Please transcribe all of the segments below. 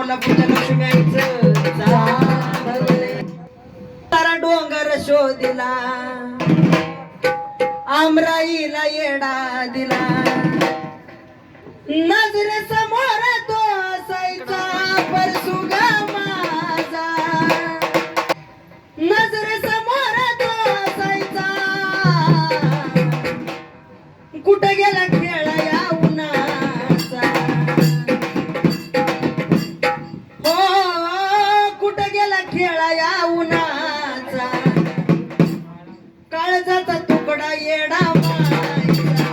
कोल्हापूरच्या लक्ष्मीचं तारा डोंगर शोधिला आमराईला येडा दिला नजरे समोर तो असायचा परसुगा माझा नजरे समोर तो असायचा कुठं गेला खेळा या उन्हाचा हो कुठं गेला खेळा या उन्हाचा काळजाचा तुकडा येडा मायचा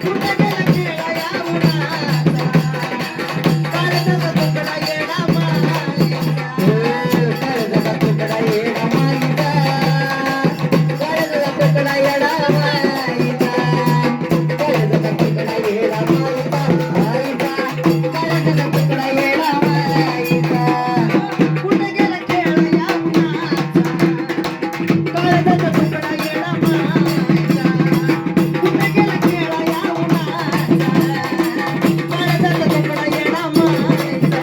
कुठं गेला खेळा या उन्हाचा काळजाचा तुकडा येडा मायचा काळजाचा तुकडा येडा मायचा काळजाचा तुकडा येडा मायचा काळजाचा तुकडा येडा मायचा काळजाचा तुकडा येडा मायचा कुठं गेला खेळा या उन्हाचा काळजाचा तुकडा येडा मायचा कुठं गेला खेळा या उन्हाचा काळजाचा तुकडा येडा मायचा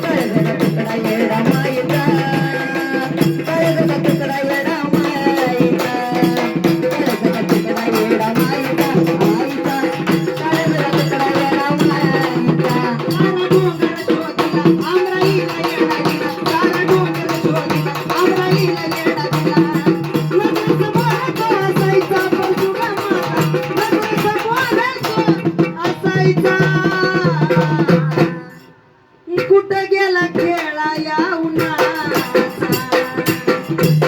काळजाचा तुकडा येडा मायचा काळजाचा तुकडा येडा मायचा काळजाचा तुकडा येडा मायचा काळजाचा तुकडा येडा मायचा तारा डोंगर शोधिला आमराईला येडा दिला तारा डोंगर शोधिला आमराईला येडा दिला नजरे समोर तो असायचा परसुगा माझा नजरे समोर तो असायचा कुठं गेला खेळा या उन्हाचा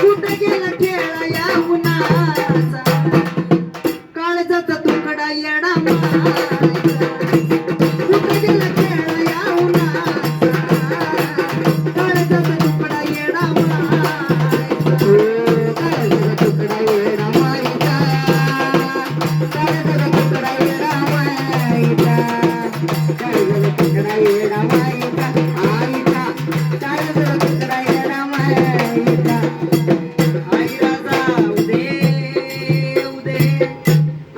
कुठं गेला खेळा या उन्हाचा काळजाचा तुकडा येडा मायचा कुठं गेला खेळा या उन्हाचा काळजाचा तुकडा येडा मायचा काळजाचा तुकडा येडा मायचा काळजाचा तुकडा येडा मायचा काळजाचा तुकडा येडा मायचा आईचा काळजाचा तुकडा येडा मायचा आई राजा उदे उदे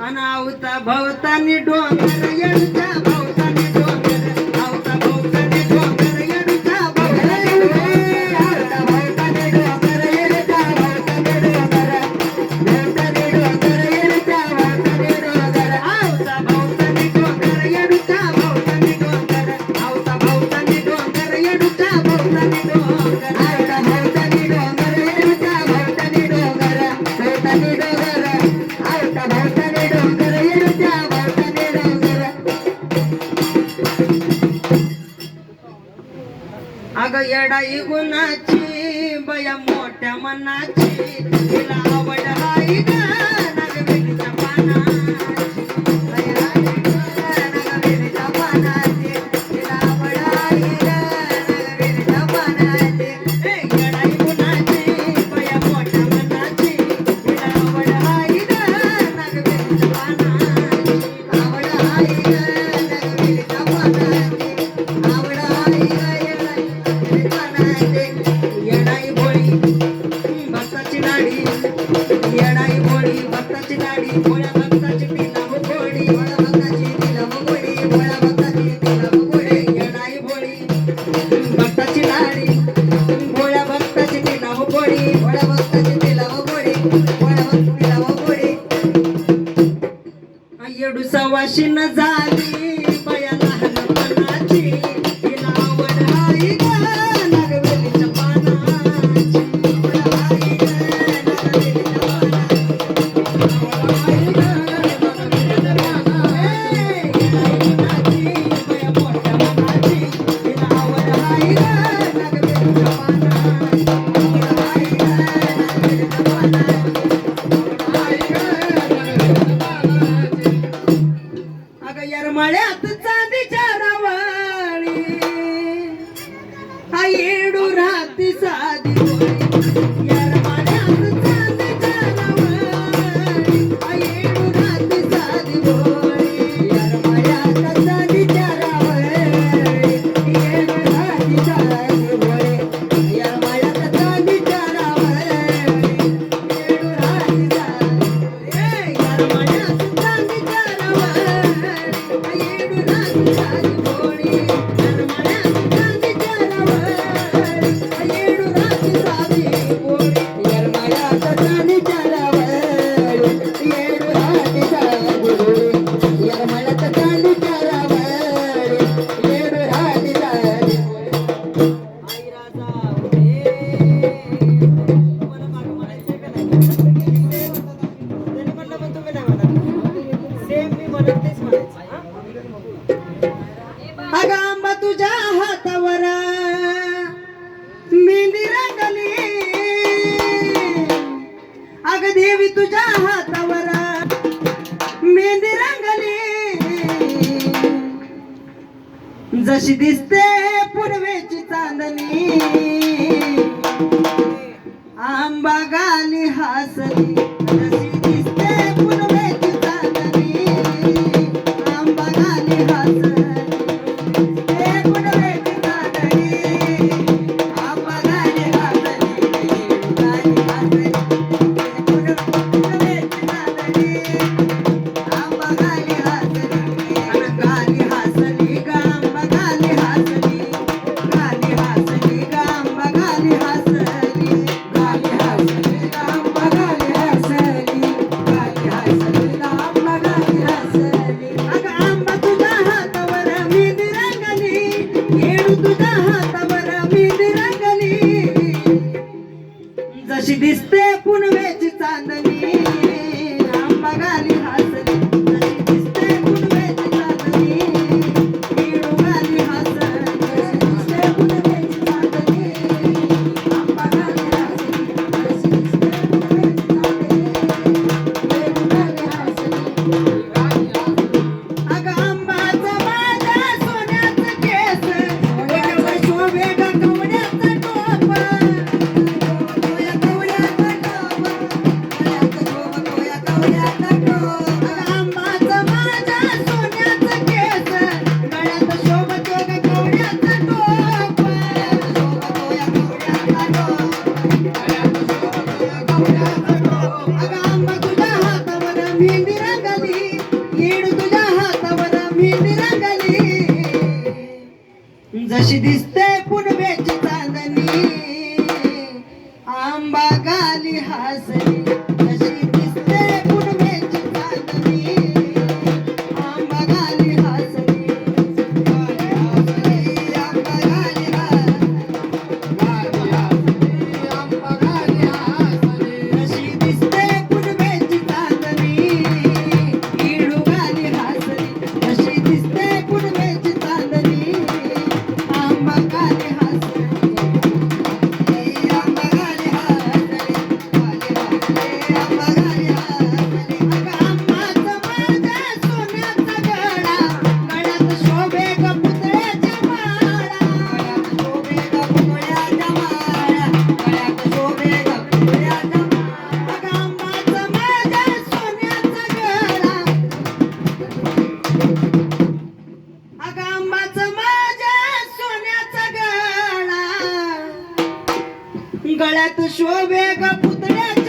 अनावता भवतानी डोंगर येडूच्या भवतानी डोंगर आवता भवतानी डोंगर येडूच्या भवतानी डोंगर आवता भवतानी डोंगर येडूच्या भवतानी डोंगर भवतानी डोंगर येडूच्या भवतानी डोंगर आवता भवतानी डोंगर येडूच्या भवतानी डोंगर आवता भवतानी डोंगर येडूच्या भवतानी डोंगर आवता भवतानी डोंगर येडूच्या भवतानी डोंगर भवतानी डोंगर आवता भवतानी डोंगर येडूच्या भवतानी डोंगर अग येडाई गुणाची बया मोठ्या मनाची तिला आवड हाय ग नागवेलीच्या पानाची बया नागवेलीच्या पानाची तिला आवड हाय ग नागवेलीच्या पानाची येडाई गुणाची बया मोठ्या मनाची तिला आवड हाय ग नागवेलीच्या पानाची आवड हाय ग नागवेलीच्या पानाची आवड हाय ग येडाई भोळी भक्ताची लाडी येडाई भोळी भक्ताची लाडी भोळ्या भक्ताची तिला गोडी भोळ्या भक्ताची तिला गोडी भोळ्या भक्ताची तिला गोडी येडाई भोळी भक्ताची लाडी भोळ्या भक्ताची तिला गोडी भोळ्या भक्ताची तिला गोडी भोळ्या भक्ताची तिला गोडी येडू सवाशीन झाली बया लहानपणाची तिला आवड हाय ग नागवेलीच्या पानाची आवड हाय ग नागवेलीच्या पानाची आवड हाय ग नागवेलीच्या पानाची येडाई गुणाची बया मोठ्या मनाची तिला आवड हाय ग नागवेलीच्या पानाची आवड हाय ग नागवेलीच्या पानाची आवड हाय ग नागवेलीच्या पानाची अगं येरमाळ्या जशी दिसते पूर्वेची चांदणी आंबा गाली हसली जशी दिसते पूर्वेची चांदणी आंबा गाली हसली पूर्वेची चांदणी आंबा गाली हसली गाली हसली पूर्वेची चांदणी आंबा गाली हसली गाली हसली गांबा गाली हसली गाली हसली गांबा गाली हसली गाली हसली गांबा गाली हसली गाली हसली गांबा गाली हसली अगं आंबा तुझ्या हातावर मेहंदी रंगली येडू तुझ्या हातावर मेहंदी रंगली जशी दिसते पुनवेची चांदणी आंबा गाली हसली जशी दिसते पुनवेची चांदणी येडू गाली हसली जशी दिसते पुनवेची चांदणी आंबा गाली हसली जशी दिसते पुनवेची चांदणी येडू गाली हसली अगं आंबाचं माझ्या सोन्याचं केस डोक्यावर शोभे ग कवड्याचं टोप आंबाचं माझ्या सोन्याचं केस गळ्यात शोभतो ग कवड्याचं टोप अगं आंबा तुझ्या हातावर मेहंदी रंगली येडू तुझ्या हातावर मेहंदी रंगली जशी दिसते पुनवेची चांदणी आंबा गाली हसली जशी दिसते पुनवेची चांदणी आंबा गाली हसली आंबा गाली जशी दिसते पुनवेची चांदणी येडू गाली हसली जशी दिसते पुनवेची चांदणी आंबा गाली हसली आंबा गाली हसली आंबा गाली हसली अगं आंबाचं माझ्या सोन्याचा गळा गळ्यात शोभे ग पुतळ्याच्या माळा गळ्यात शोभे ग पुतळ्याच्या माळा गळ्यात शोभे ग पुतळ्याच्या माळा अगं आंबाचं माझ्या सोन्याचा गळा अगं आंबाचं माझ्या सोन्याचा गळा गळ्यात शोभे ग पुतळ्याच्या